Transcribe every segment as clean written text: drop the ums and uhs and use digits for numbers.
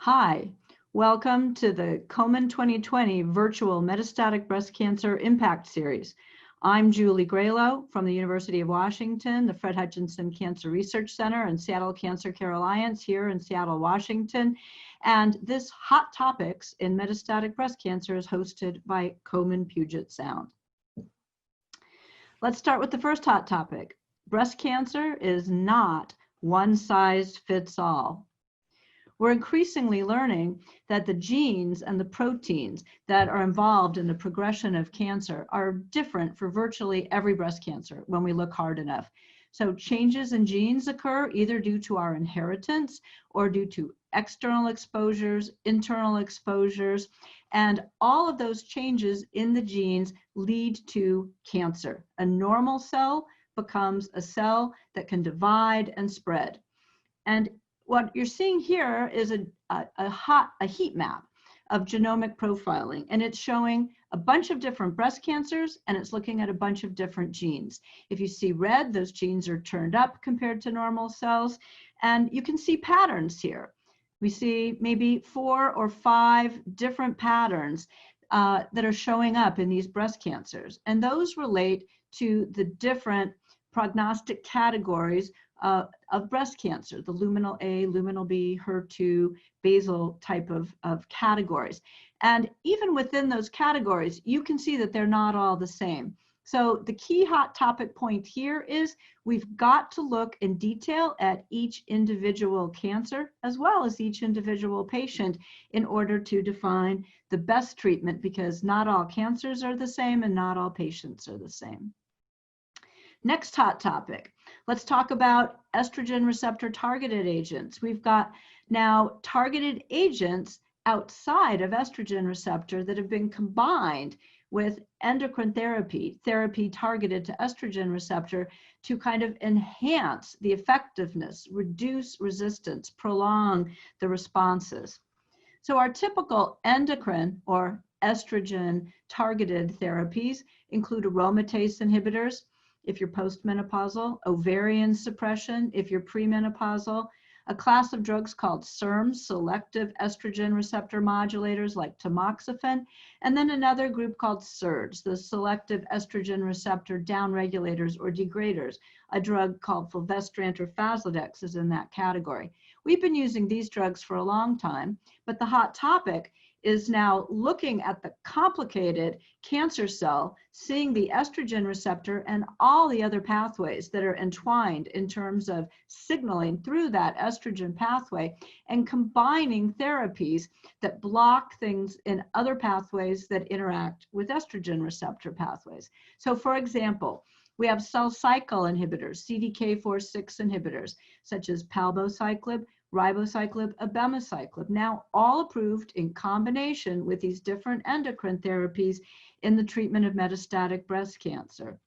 Hi, welcome to the Komen 2020 Virtual Metastatic Breast Cancer Impact Series. I'm Julie Gralow from the University of Washington, the Fred Hutchinson Cancer Research Center and Seattle Cancer Care Alliance here in Seattle, Washington. And this Hot Topics in Metastatic Breast Cancer is hosted by Komen Puget Sound. Let's start with the first hot topic. Breast cancer is not one size fits all. We're increasingly learning that the genes and the proteins that are involved in the progression of cancer are different for virtually every breast cancer when we look hard enough. So changes in genes occur either due to our inheritance or due to external exposures, internal exposures, and all of those changes in the genes lead to cancer. A normal cell becomes a cell that can divide and spread. And what you're seeing here is a heat map of genomic profiling, and it's showing a bunch of different breast cancers, and it's looking at a bunch of different genes. If you see red, those genes are turned up compared to normal cells, and you can see patterns here. We see maybe 4 or 5 different patterns that are showing up in these breast cancers, and those relate to the different prognostic categories of breast cancer, the luminal A, luminal B, HER2, basal type of categories. And even within those categories, you can see that they're not all the same. So the key hot topic point here is we've got to look in detail at each individual cancer as well as each individual patient in order to define the best treatment, because not all cancers are the same and not all patients are the same. Next hot topic, let's talk about estrogen receptor targeted agents. We've got now targeted agents outside of estrogen receptor that have been combined with endocrine therapy targeted to estrogen receptor to kind of enhance the effectiveness, reduce resistance, prolong the responses. So our typical endocrine or estrogen targeted therapies include aromatase inhibitors, if you're postmenopausal, ovarian suppression, if you're premenopausal, a class of drugs called SERMs, selective estrogen receptor modulators like tamoxifen, and then another group called SERDs, the selective estrogen receptor downregulators or degraders. A drug called fulvestrant or Faslodex is in that category. We've been using these drugs for a long time, but the hot topic is now looking at the complicated cancer cell, seeing the estrogen receptor and all the other pathways that are entwined in terms of signaling through that estrogen pathway, and combining therapies that block things in other pathways that interact with estrogen receptor pathways. So for example, we have cell cycle inhibitors, CDK4/6 inhibitors, such as palbociclib, ribociclib, abemaciclib, now all approved in combination with these different endocrine therapies in the treatment of metastatic breast cancer.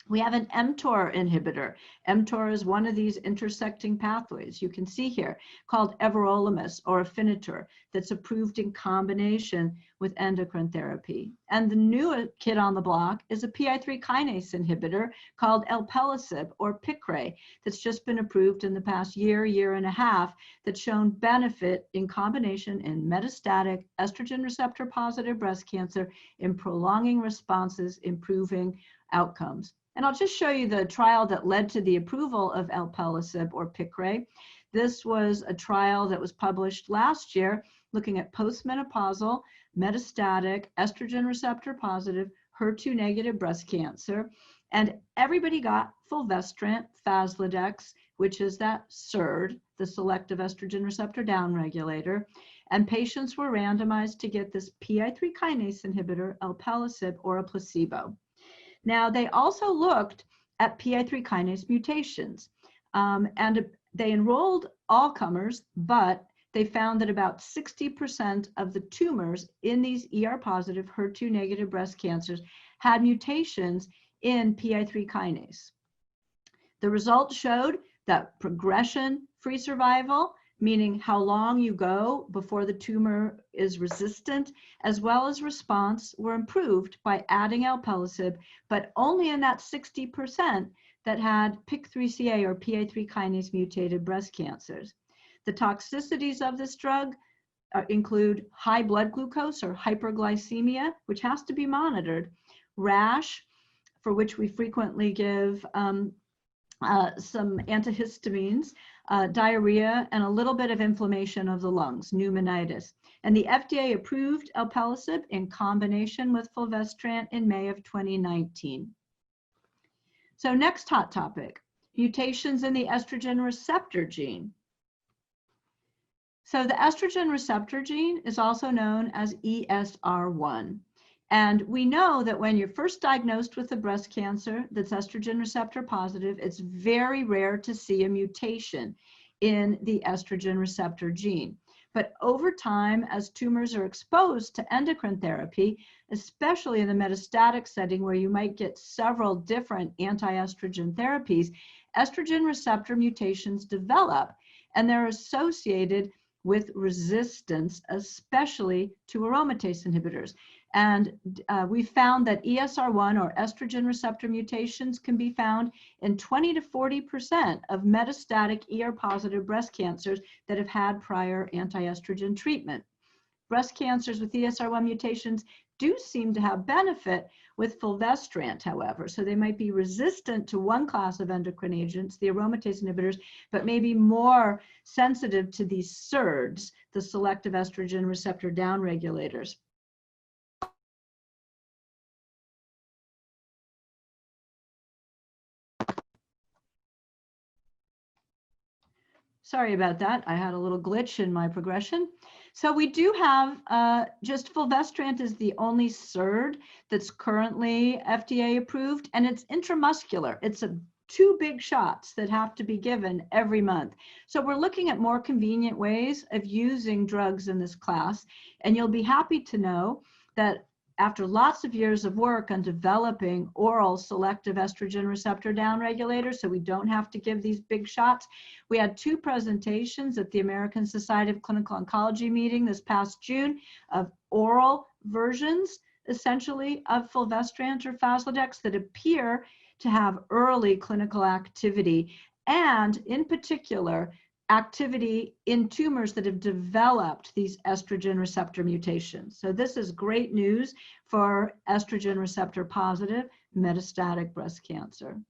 We have an mTOR inhibitor. mTOR is one of these intersecting pathways you can see here, called everolimus or Afinitor, that's approved in combination with endocrine therapy. And the new kid on the block is a PI3 kinase inhibitor called alpelisib or Piqray, that's just been approved in the past year and a half, that's shown benefit in combination in metastatic estrogen receptor positive breast cancer in prolonging responses, improving outcomes. And I'll just show you the trial that led to the approval of alpelisib or Piqray. This was a trial that was published last year looking at postmenopausal, metastatic, estrogen receptor positive, HER2 negative breast cancer. And everybody got fulvestrant, Faslodex, which is that SERD, the selective estrogen receptor downregulator. And patients were randomized to get this PI3 kinase inhibitor, alpelisib, or a placebo. Now, they also looked at PI3 kinase mutations, and they enrolled all comers, but they found that about 60% of the tumors in these ER-positive, HER2-negative breast cancers had mutations in PI3 kinase. The results showed that progression-free survival, meaning how long you go before the tumor is resistant, as well as response, were improved by adding alpelisib, but only in that 60% that had PIK3CA or PI3 kinase mutated breast cancers. The toxicities of this drug, include high blood glucose or hyperglycemia, which has to be monitored, rash, for which we frequently give some antihistamines, diarrhea, and a little bit of inflammation of the lungs, pneumonitis. And the FDA approved alpelisib in combination with fulvestrant in May of 2019. So next hot topic, mutations in the estrogen receptor gene. So the estrogen receptor gene is also known as ESR1. And we know that when you're first diagnosed with a breast cancer that's estrogen receptor positive, it's very rare to see a mutation in the estrogen receptor gene. But over time, as tumors are exposed to endocrine therapy, especially in the metastatic setting where you might get several different anti-estrogen therapies, estrogen receptor mutations develop, and they're associated with resistance, especially to aromatase inhibitors. And we found that ESR1 or estrogen receptor mutations can be found in 20 to 40% of metastatic ER-positive breast cancers that have had prior anti-estrogen treatment. Breast cancers with ESR1 mutations do seem to have benefit with fulvestrant, however. So they might be resistant to one class of endocrine agents, the aromatase inhibitors, but maybe more sensitive to these SERDs, the selective estrogen receptor downregulators. Sorry about that. I had a little glitch in my progression. So we do have just fulvestrant is the only SERD that's currently FDA approved, and it's intramuscular. It's 2 big shots that have to be given every month. So we're looking at more convenient ways of using drugs in this class, and you'll be happy to know that after lots of years of work on developing oral selective estrogen receptor downregulators, so we don't have to give these big shots, we had 2 presentations at the American Society of Clinical Oncology meeting this past June of oral versions, essentially, of fulvestrant or Faslodex that appear to have early clinical activity, and in particular, activity in tumors that have developed these estrogen receptor mutations. So this is great news for estrogen receptor positive metastatic breast cancer.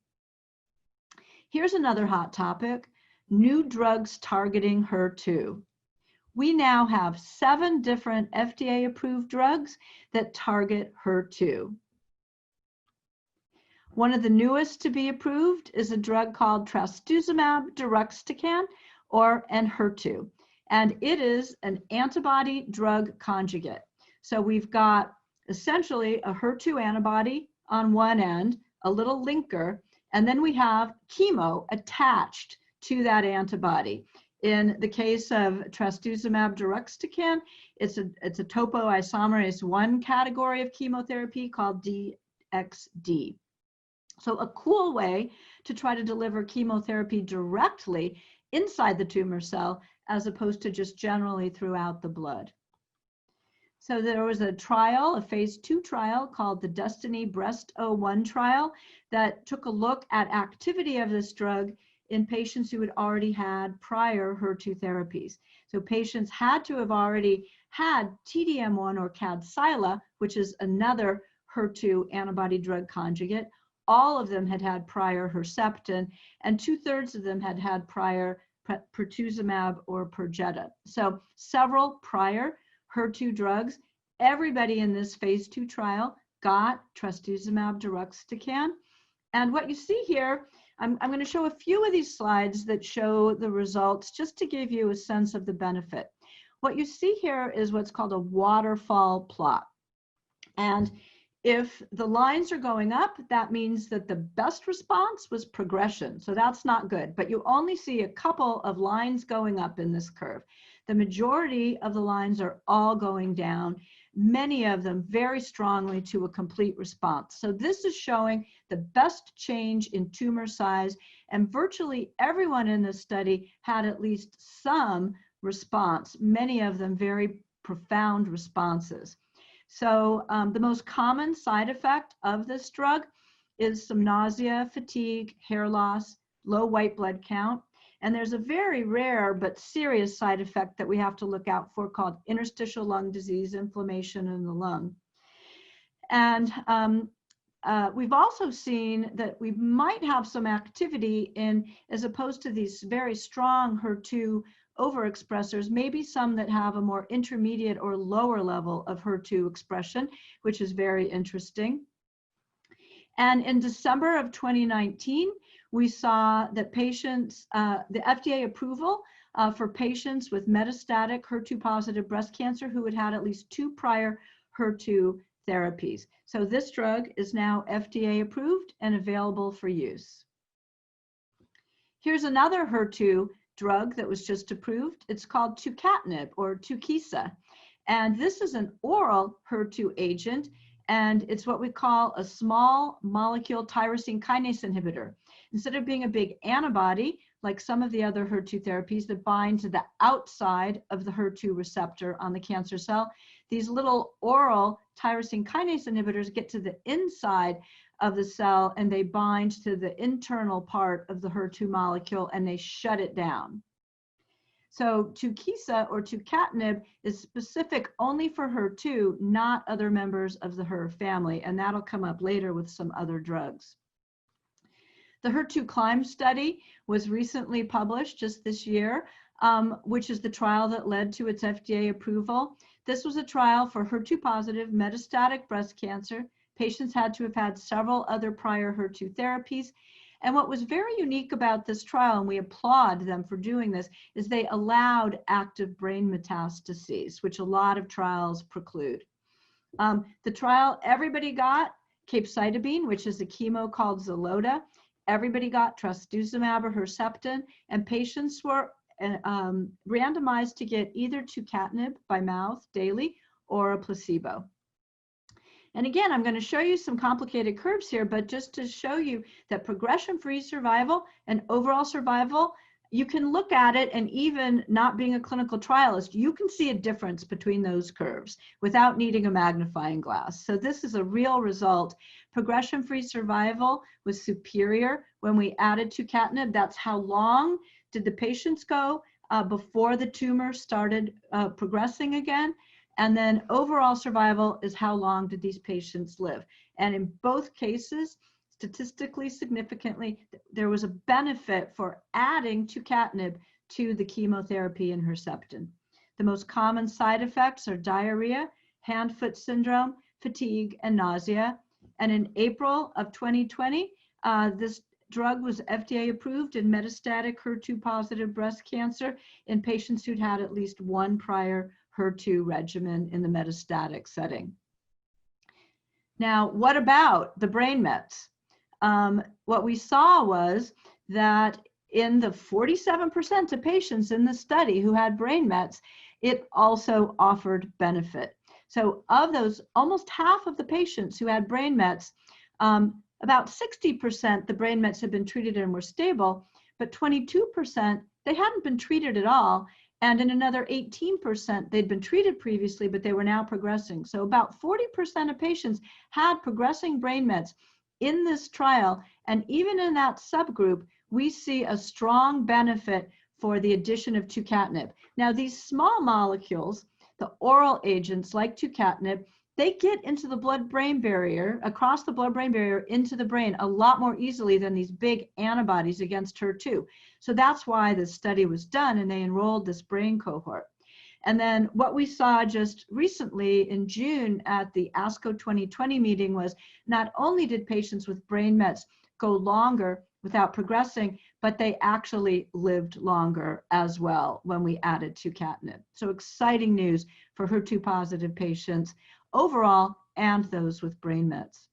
Here's another hot topic, new drugs targeting HER2. We now have 7 different FDA approved drugs that target HER2. One of the newest to be approved is a drug called Trastuzumab deruxtecan, or Enhertu, and it is an antibody drug conjugate. So we've got essentially a HER2 antibody on one end, a little linker, and then we have chemo attached to that antibody. In the case of Trastuzumab deruxtecan, it's a topoisomerase 1 category of chemotherapy called DXd. So a cool way to try to deliver chemotherapy directly inside the tumor cell as opposed to just generally throughout the blood. So there was a trial, a phase 2 trial called the DESTINY-Breast01 trial that took a look at activity of this drug in patients who had already had prior HER2 therapies. So patients had to have already had TDM1 or Kadcyla, which is another HER2 antibody drug conjugate. All of them had had prior Herceptin, and 2/3 of them had had prior pertuzumab or Perjeta. So several prior HER2 drugs. Everybody in this phase 2 trial got Trastuzumab deruxtecan. And what you see here, I'm going to show a few of these slides that show the results just to give you a sense of the benefit. What you see here is what's called a waterfall plot. And if the lines are going up, that means that the best response was progression. So that's not good, but you only see a couple of lines going up in this curve. The majority of the lines are all going down, many of them very strongly to a complete response. So this is showing the best change in tumor size, and virtually everyone in this study had at least some response, many of them very profound responses. So the most common side effect of this drug is some nausea, fatigue, hair loss, low white blood count. And there's a very rare but serious side effect that we have to look out for called interstitial lung disease, inflammation in the lung. And we've also seen that we might have some activity in, as opposed to these very strong HER2 overexpressors, maybe some that have a more intermediate or lower level of HER2 expression, which is very interesting. And in December of 2019, we saw that patients, the FDA approval for patients with metastatic HER2 positive breast cancer who had had at least 2 prior HER2 therapies. So this drug is now FDA approved and available for use. Here's another HER2 drug that was just approved. It's called tucatinib or Tukisa. And this is an oral HER2 agent, and it's what we call a small molecule tyrosine kinase inhibitor. Instead of being a big antibody, like some of the other HER2 therapies that bind to the outside of the HER2 receptor on the cancer cell, these little oral tyrosine kinase inhibitors get to the inside of the cell and they bind to the internal part of the HER2 molecule and they shut it down. So Tukisa or tucatinib is specific only for HER2, not other members of the HER family, and that'll come up later with some other drugs. The HER2 CLIMB study was recently published just this year, which is the trial that led to its FDA approval. This was a trial for HER2 positive metastatic breast cancer. Patients had to have had several other prior HER2 therapies. And what was very unique about this trial, and we applaud them for doing this, is they allowed active brain metastases, which a lot of trials preclude. The trial, everybody got capecitabine, which is a chemo called Xeloda. Everybody got Trastuzumab or Herceptin, and patients were randomized to get either tucatinib by mouth daily or a placebo. And again, I'm going to show you some complicated curves here, but just to show you that progression-free survival and overall survival, you can look at it, and even not being a clinical trialist, you can see a difference between those curves without needing a magnifying glass. So this is a real result. Progression-free survival was superior when we added tucatinib. That's how long did the patients go before the tumor started progressing again. And then overall survival is how long did these patients live. And in both cases, statistically significantly, there was a benefit for adding tucatinib to the chemotherapy and Herceptin. The most common side effects are diarrhea, hand-foot syndrome, fatigue, and nausea. And in April of 2020, this drug was FDA approved in metastatic HER2 positive breast cancer in patients who'd had at least 1 prior HER2 regimen in the metastatic setting. Now, what about the brain mets? What we saw was that in the 47% of patients in the study who had brain mets, it also offered benefit. So of those, almost half of the patients who had brain mets, about 60% the brain mets had been treated and were stable, but 22% they hadn't been treated at all. And in another 18%, they'd been treated previously, but they were now progressing. So about 40% of patients had progressing brain mets in this trial. And even in that subgroup, we see a strong benefit for the addition of tucatinib. Now, these small molecules, the oral agents like tucatinib, they get into the blood-brain barrier, across the blood-brain barrier into the brain a lot more easily than these big antibodies against HER2. So that's why this study was done, and they enrolled this brain cohort. And then what we saw just recently in June at the ASCO 2020 meeting was not only did patients with brain mets go longer without progressing, but they actually lived longer as well when we added tucatinib. So exciting news for HER2 positive patients overall and those with brain mets.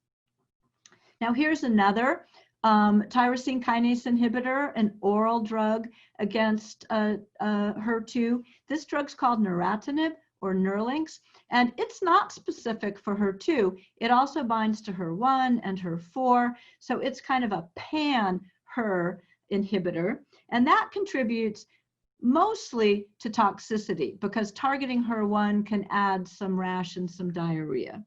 Now here's another tyrosine kinase inhibitor, an oral drug against HER2. This drug's called neratinib or Nerlynx, and it's not specific for HER2. It also binds to HER1 and HER4, so it's kind of a pan-HER inhibitor, and that contributes mostly to toxicity because targeting HER1 can add some rash and some diarrhea.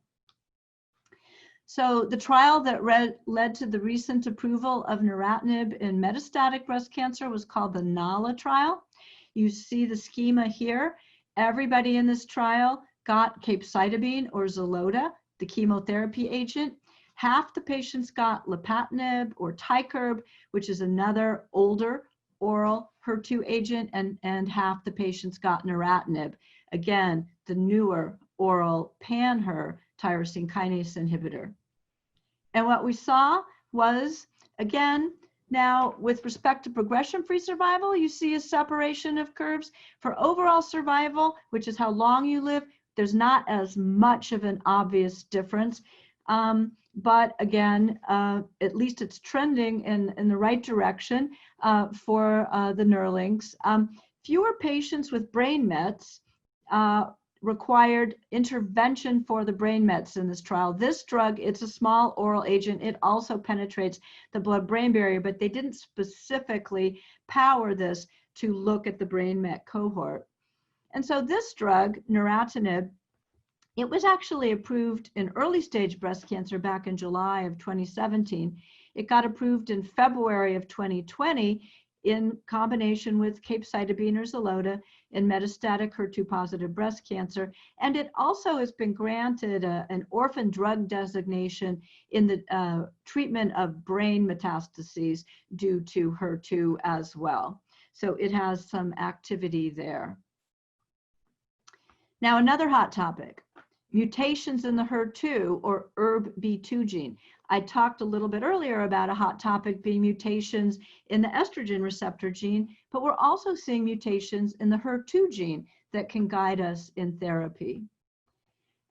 So the trial that led to the recent approval of neratinib in metastatic breast cancer was called the NALA trial. You see the schema here. Everybody in this trial got capecitabine or Xeloda, the chemotherapy agent. Half the patients got lapatinib or Tykerb, which is another older oral HER2 agent, and half the patients got neratinib, again, the newer oral pan-HER tyrosine kinase inhibitor. And what we saw was, again, now with respect to progression-free survival, you see a separation of curves. For overall survival, which is how long you live, there's not as much of an obvious difference. But again, at least it's trending in the right direction for the NERLYNX. Fewer patients with brain mets required intervention for the brain mets in this trial. This drug, it's a small oral agent. It also penetrates the blood-brain barrier, but they didn't specifically power this to look at the brain met cohort. And so this drug, neratinib, it was actually approved in early stage breast cancer back in July of 2017. It got approved in February of 2020 in combination with capecitabine or Xeloda in metastatic HER2 positive breast cancer. And it also has been granted an orphan drug designation in the treatment of brain metastases due to HER2 as well. So it has some activity there. Now, another hot topic. Mutations in the HER2 or ERBB2 gene. I talked a little bit earlier about a hot topic being mutations in the estrogen receptor gene, but we're also seeing mutations in the HER2 gene that can guide us in therapy.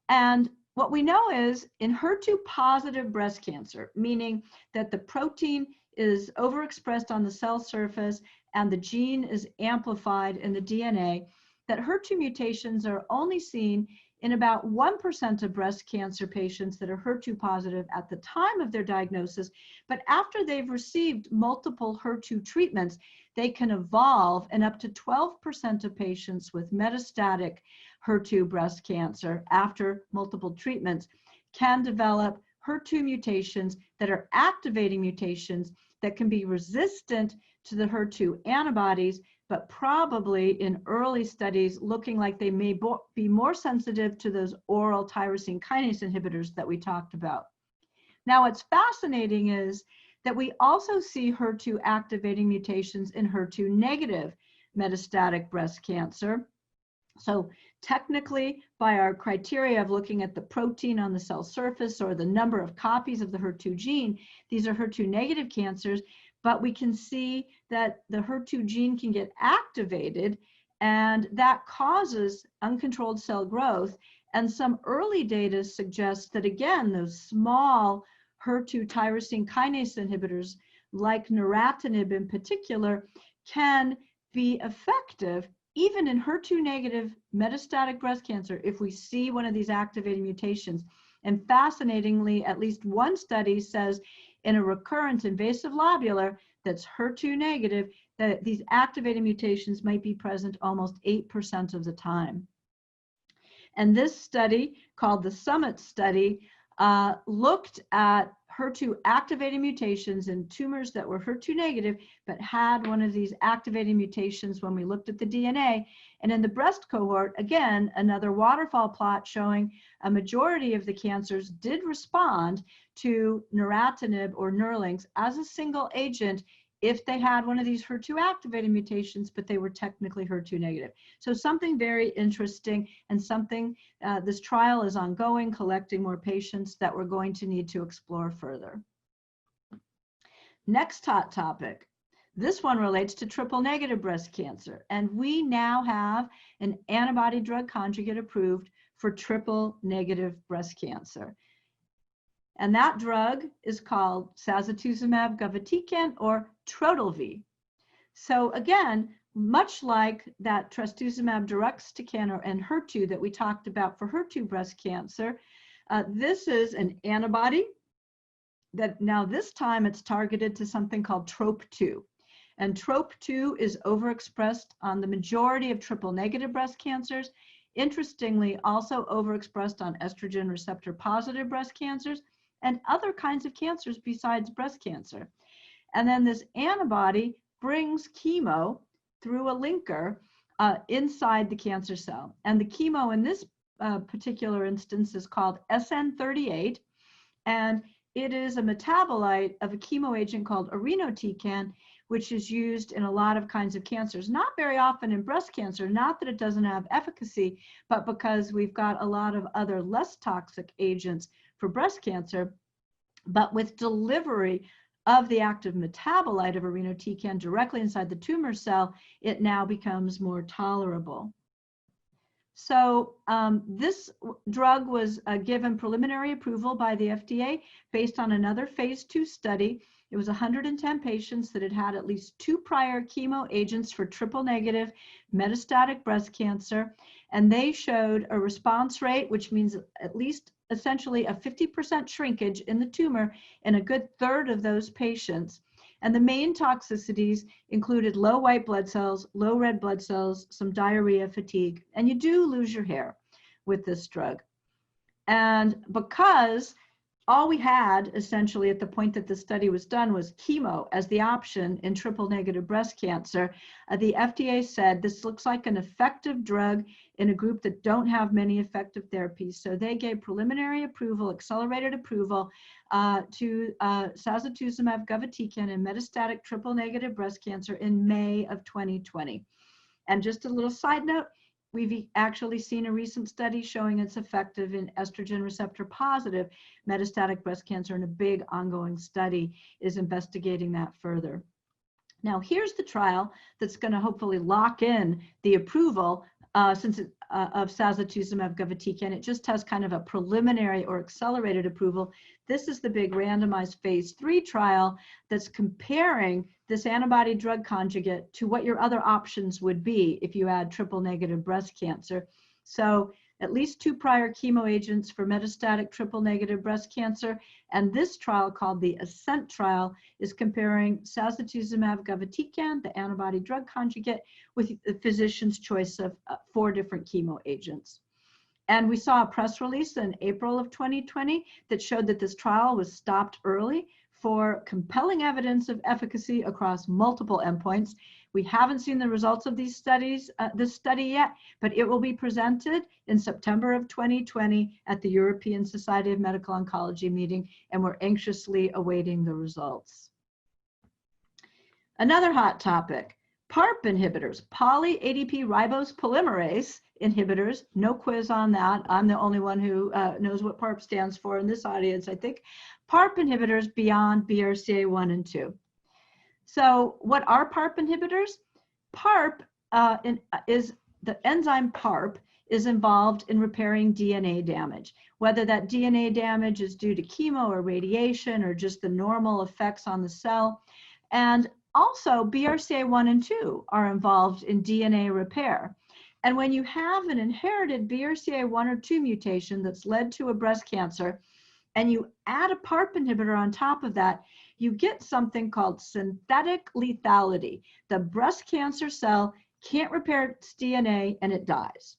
And what we know is in HER2 positive breast cancer, meaning that the protein is overexpressed on the cell surface and the gene is amplified in the DNA, that HER2 mutations are only seen in about 1% of breast cancer patients that are HER2 positive at the time of their diagnosis, but after they've received multiple HER2 treatments, they can evolve, and up to 12% of patients with metastatic HER2 breast cancer after multiple treatments can develop HER2 mutations that are activating mutations that can be resistant to the HER2 antibodies, but probably in early studies looking like they may be more sensitive to those oral tyrosine kinase inhibitors that we talked about. Now, what's fascinating is that we also see HER2 activating mutations in HER2 negative metastatic breast cancer. So technically, by our criteria of looking at the protein on the cell surface or the number of copies of the HER2 gene, these are HER2 negative cancers, but we can see that the HER2 gene can get activated, and that causes uncontrolled cell growth. And some early data suggests that, again, those small HER2 tyrosine kinase inhibitors, like neratinib in particular, can be effective even in HER2 negative metastatic breast cancer if we see one of these activating mutations. And fascinatingly, at least one study says in a recurrent invasive lobular that's HER2 negative, that these activating mutations might be present almost 8% of the time. And this study, called the SUMMIT study, looked at HER2 activating mutations in tumors that were HER2 negative, but had one of these activating mutations when we looked at the DNA. And in the breast cohort, again, another waterfall plot showing a majority of the cancers did respond to neratinib or NERLYNX as a single agent if they had one of these HER2 activating mutations, but they were technically HER2 negative. So something very interesting, and something, this trial is ongoing, collecting more patients that we're going to need to explore further. Next hot topic. This one relates to triple negative breast cancer, and we now have an antibody drug conjugate approved for triple negative breast cancer. And that drug is called sacituzumab govitecan, or Trodelvy. So again, much like that trastuzumab deruxtecan and HER2 that we talked about for HER2 breast cancer, this is an antibody that now this time it's targeted to something called TROP2. And TROP2 is overexpressed on the majority of triple negative breast cancers. Interestingly, also overexpressed on estrogen receptor positive breast cancers, and other kinds of cancers besides breast cancer. And then this antibody brings chemo through a linker inside the cancer cell. And the chemo in this particular instance is called SN38, and it is a metabolite of a chemo agent called irinotecan, which is used in a lot of kinds of cancers, not very often in breast cancer, not that it doesn't have efficacy, but because we've got a lot of other less toxic agents for breast cancer, but with delivery of the active metabolite of irinotecan directly inside the tumor cell, it now becomes more tolerable. So this drug was given preliminary approval by the FDA based on another phase 2 study. It was 110 patients that had had at least 2 prior chemo agents for triple negative metastatic breast cancer. And they showed a response rate, which means at least essentially a 50% shrinkage in the tumor in a good third of those patients. And the main toxicities included low white blood cells, low red blood cells, some diarrhea, fatigue, and you do lose your hair with this drug. And because all we had essentially at the point that the study was done was chemo as the option in triple negative breast cancer, the FDA said this looks like an effective drug in a group that don't have many effective therapies. So they gave preliminary approval, accelerated approval to Trastuzumab govitecan in metastatic triple negative breast cancer in May of 2020. And just a little side note, we've actually seen a recent study showing it's effective in estrogen receptor positive metastatic breast cancer, and a big ongoing study is investigating that further. Now, here's the trial that's going to hopefully lock in the approval of Trastuzumab govitecan. It just has kind of a preliminary or accelerated approval. This is the big randomized phase 3 trial that's comparing this antibody drug conjugate to what your other options would be if you had triple negative breast cancer. So at least 2 prior chemo agents for metastatic triple negative breast cancer. And this trial, called the ASCENT trial, is comparing Trastuzumab govitecan, the antibody drug conjugate, with the physician's choice of 4 different chemo agents. And we saw a press release in April of 2020 that showed that this trial was stopped early for compelling evidence of efficacy across multiple endpoints. We haven't seen the results of these studies, this study yet, but it will be presented in September of 2020 at the European Society of Medical Oncology meeting, and we're anxiously awaiting the results. Another hot topic, PARP inhibitors, poly-ADP ribose polymerase inhibitors. No quiz on that. I'm the only one who knows what PARP stands for in this audience, I think. PARP inhibitors beyond BRCA1 and 2. So what are PARP inhibitors? PARP is the enzyme PARP is involved in repairing DNA damage, whether that DNA damage is due to chemo or radiation or just the normal effects on the cell. And also BRCA1 and 2 are involved in DNA repair. And when you have an inherited BRCA1 or 2 mutation that's led to a breast cancer, and you add a PARP inhibitor on top of that, you get something called synthetic lethality. The breast cancer cell can't repair its DNA and it dies.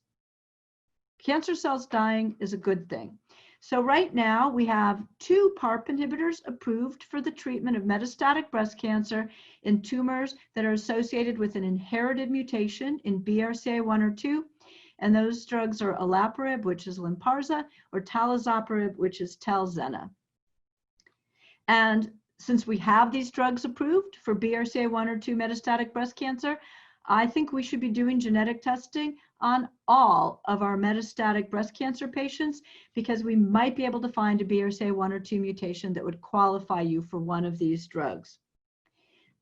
Cancer cells dying is a good thing. So right now we have 2 PARP inhibitors approved for the treatment of metastatic breast cancer in tumors that are associated with an inherited mutation in BRCA1 or 2. And those drugs are olaparib, which is Lynparza, or talazoparib, which is Talzenna. And since we have these drugs approved for BRCA1 or 2 metastatic breast cancer, I think we should be doing genetic testing on all of our metastatic breast cancer patients, because we might be able to find a BRCA1 or 2 mutation that would qualify you for one of these drugs.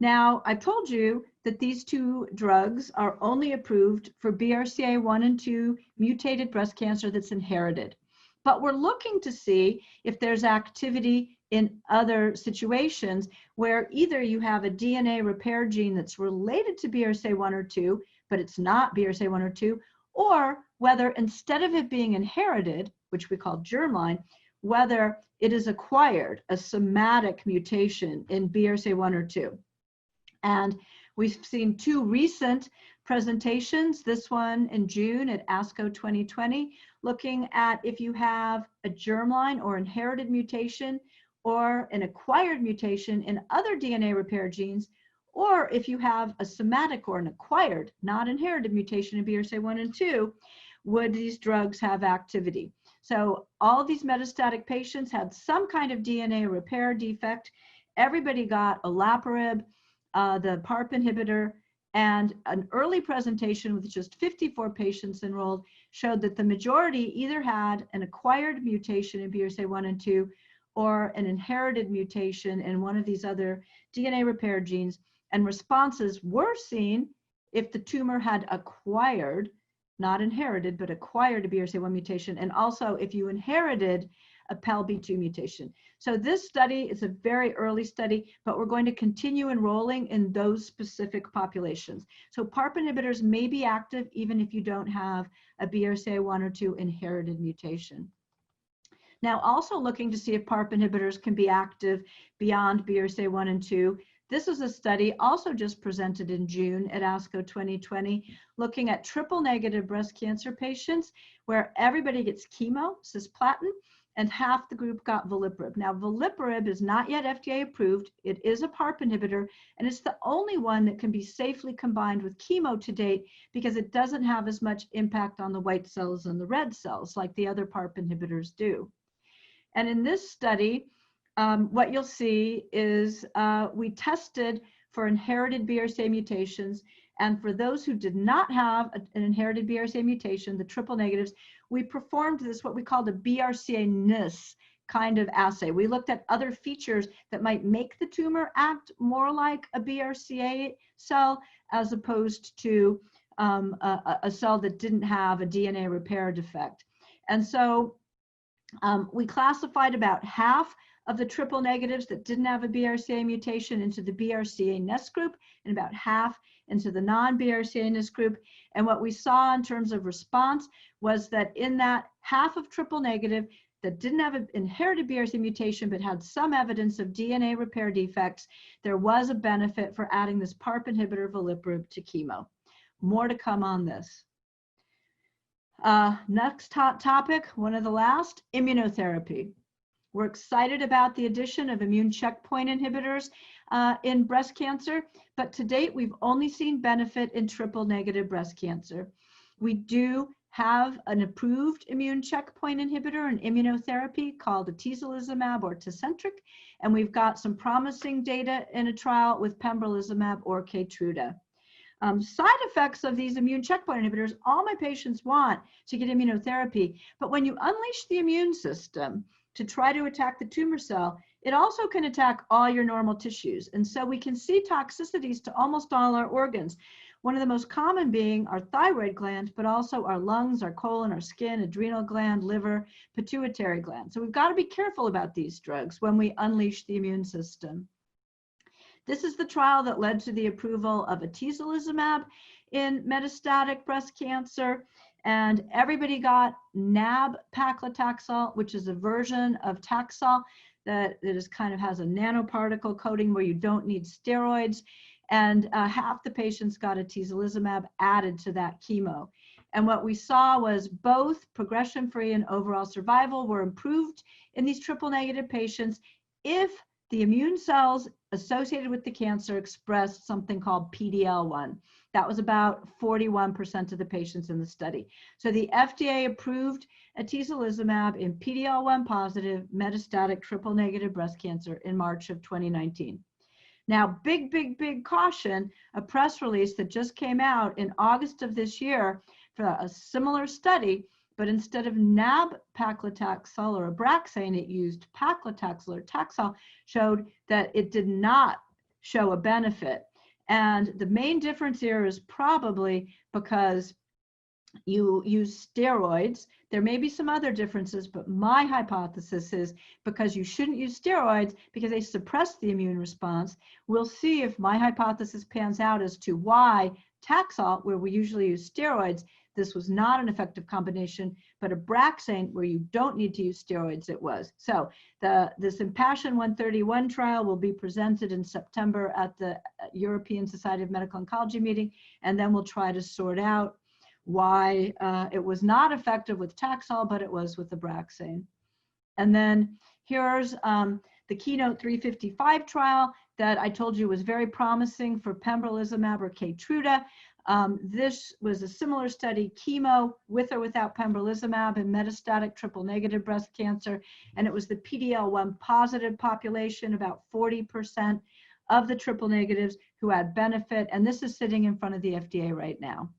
Now, I told you that these 2 drugs are only approved for BRCA1 and 2 mutated breast cancer that's inherited. But we're looking to see if there's activity in other situations where either you have a DNA repair gene that's related to BRCA1 or 2, but it's not BRCA1 or 2, or whether instead of it being inherited, which we call germline, whether it is acquired, a somatic mutation in BRCA1 or 2. And We've seen two recent presentations, this one in June at ASCO 2020, looking at if you have a germline or inherited mutation or an acquired mutation in other DNA repair genes, or if you have a somatic or an acquired, not inherited mutation in BRCA1 and 2, would these drugs have activity? So all of these metastatic patients had some kind of DNA repair defect. Everybody got olaparib, the Parp inhibitor, and an early presentation with just 54 patients enrolled showed that the majority either had an acquired mutation in BRCA1 and 2 or an inherited mutation in one of these other DNA repair genes, and responses were seen if the tumor had acquired, not inherited, but acquired a BRCA1 mutation, and also if you inherited a PALB2 mutation. So this study is a very early study, but we're going to continue enrolling in those specific populations. So PARP inhibitors may be active even if you don't have a BRCA1 or 2 inherited mutation. Now, also looking to see if PARP inhibitors can be active beyond BRCA1 and 2. This is a study also just presented in June at ASCO 2020, looking at triple-negative breast cancer patients where everybody gets chemo, cisplatin, and half the group got veliparib. Now, veliparib is not yet FDA approved. It is a PARP inhibitor, and it's the only one that can be safely combined with chemo to date because it doesn't have as much impact on the white cells and the red cells like the other PARP inhibitors do. And in this study, what you'll see is we tested for inherited BRCA mutations, and for those who did not have an inherited BRCA mutation, the triple negatives, we performed this, what we called a BRCA-ness kind of assay. We looked at other features that might make the tumor act more like a BRCA cell as opposed to a cell that didn't have a DNA repair defect. And so we classified about half of the triple negatives that didn't have a BRCA mutation into the BRCA-ness group and about half into the non-BRCA-ness group. And what we saw in terms of response was that in that half of triple negative that didn't have an inherited BRCA mutation but had some evidence of DNA repair defects, there was a benefit for adding this PARP inhibitor veliparib to chemo. More to come on this. Next hot topic, one of the last, immunotherapy. We're excited about the addition of immune checkpoint inhibitors in breast cancer, but to date, we've only seen benefit in triple-negative breast cancer. We do have an approved immune checkpoint inhibitor in immunotherapy called atezolizumab or Tecentriq, and we've got some promising data in a trial with pembrolizumab or Keytruda. Side effects of these immune checkpoint inhibitors, all my patients want to get immunotherapy, but when you unleash the immune system to try to attack the tumor cell, it also can attack all your normal tissues. And so we can see toxicities to almost all our organs. One of the most common being our thyroid gland, but also our lungs, our colon, our skin, adrenal gland, liver, pituitary gland. So we've got to be careful about these drugs when we unleash the immune system. This is the trial that led to the approval of atezolizumab in metastatic breast cancer. And everybody got nab-paclitaxel, which is a version of Taxol that is kind of has a nanoparticle coating where you don't need steroids. And half the patients got atezolizumab added to that chemo. And what we saw was both progression-free and overall survival were improved in these triple-negative patients if the immune cells associated with the cancer expressed something called PD-L1. That was about 41% of the patients in the study. So the FDA approved atezolizumab in PD-L1 positive metastatic triple-negative breast cancer in March of 2019. Now, big caution, a press release that just came out in August of this year for a similar study, but instead of nab-paclitaxel or Abraxane, it used paclitaxel or Taxol, showed that it did not show a benefit. And the main difference here is probably because you use steroids. There may be some other differences, but my hypothesis is because you shouldn't use steroids because they suppress the immune response. We'll see if my hypothesis pans out as to why Taxol, where we usually use steroids, this was not an effective combination, but Abraxane, where you don't need to use steroids, it was. So this Impassion 131 trial will be presented in September at the European Society of Medical Oncology meeting, and then we'll try to sort out why it was not effective with Taxol, but it was with Abraxane. And then here's the Keynote 355 trial that I told you was very promising for pembrolizumab or Keytruda. This was a similar study, chemo with or without pembrolizumab in metastatic triple-negative breast cancer, and it was the PD-L1 positive population, about 40% of the triple negatives who had benefit, and this is sitting in front of the FDA right now.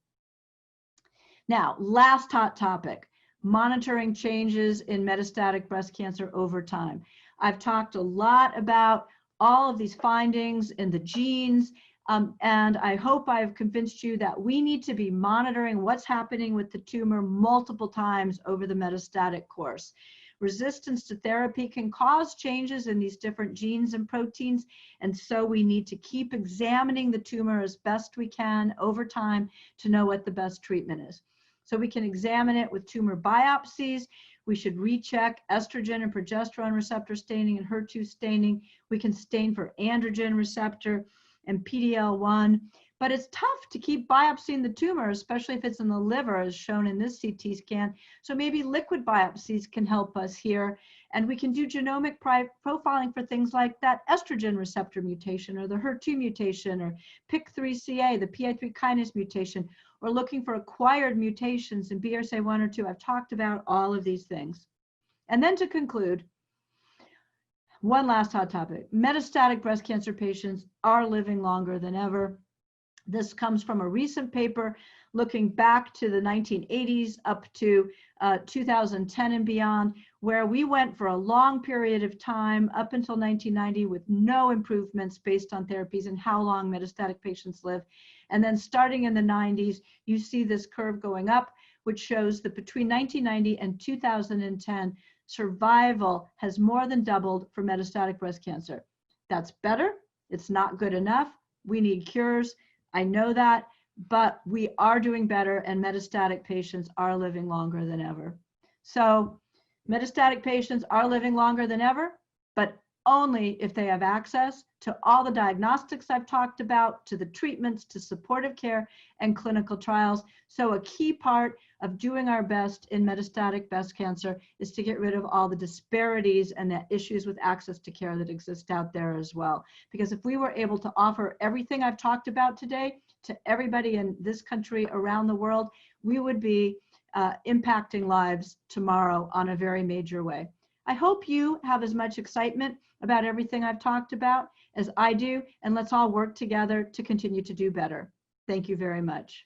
Now, last hot topic, monitoring changes in metastatic breast cancer over time. I've talked a lot about all of these findings in the genes, and I hope I've convinced you that we need to be monitoring what's happening with the tumor multiple times over the metastatic course. Resistance to therapy can cause changes in these different genes and proteins, and so we need to keep examining the tumor as best we can over time to know what the best treatment is. So we can examine it with tumor biopsies. We should recheck estrogen and progesterone receptor staining and HER2 staining. We can stain for androgen receptor and PD-L1, but it's tough to keep biopsying the tumor, especially if it's in the liver, as shown in this CT scan. So maybe liquid biopsies can help us here, and we can do genomic profiling for things like that estrogen receptor mutation or the HER2 mutation or PIK3CA, the PI3 kinase mutation, or looking for acquired mutations in BRCA1 or 2. I've talked about all of these things. And then to conclude, one last hot topic. Metastatic breast cancer patients are living longer than ever. This comes from a recent paper looking back to the 1980s up to 2010 and beyond, where we went for a long period of time up until 1990 with no improvements based on therapies and how long metastatic patients live. And then starting in the 90s, you see this curve going up, which shows that between 1990 and 2010, survival has more than doubled for metastatic breast cancer. That's better. It's not good enough. We need cures. I know that, but we are doing better, and metastatic patients are living longer than ever. So metastatic patients are living longer than ever, but only if they have access to all the diagnostics I've talked about, to the treatments, to supportive care, and clinical trials. So a key part of doing our best in metastatic breast cancer is to get rid of all the disparities and the issues with access to care that exist out there as well. Because if we were able to offer everything I've talked about today to everybody in this country, around the world, we would be impacting lives tomorrow on a very major way. I hope you have as much excitement about everything I've talked about as I do, and let's all work together to continue to do better. Thank you very much.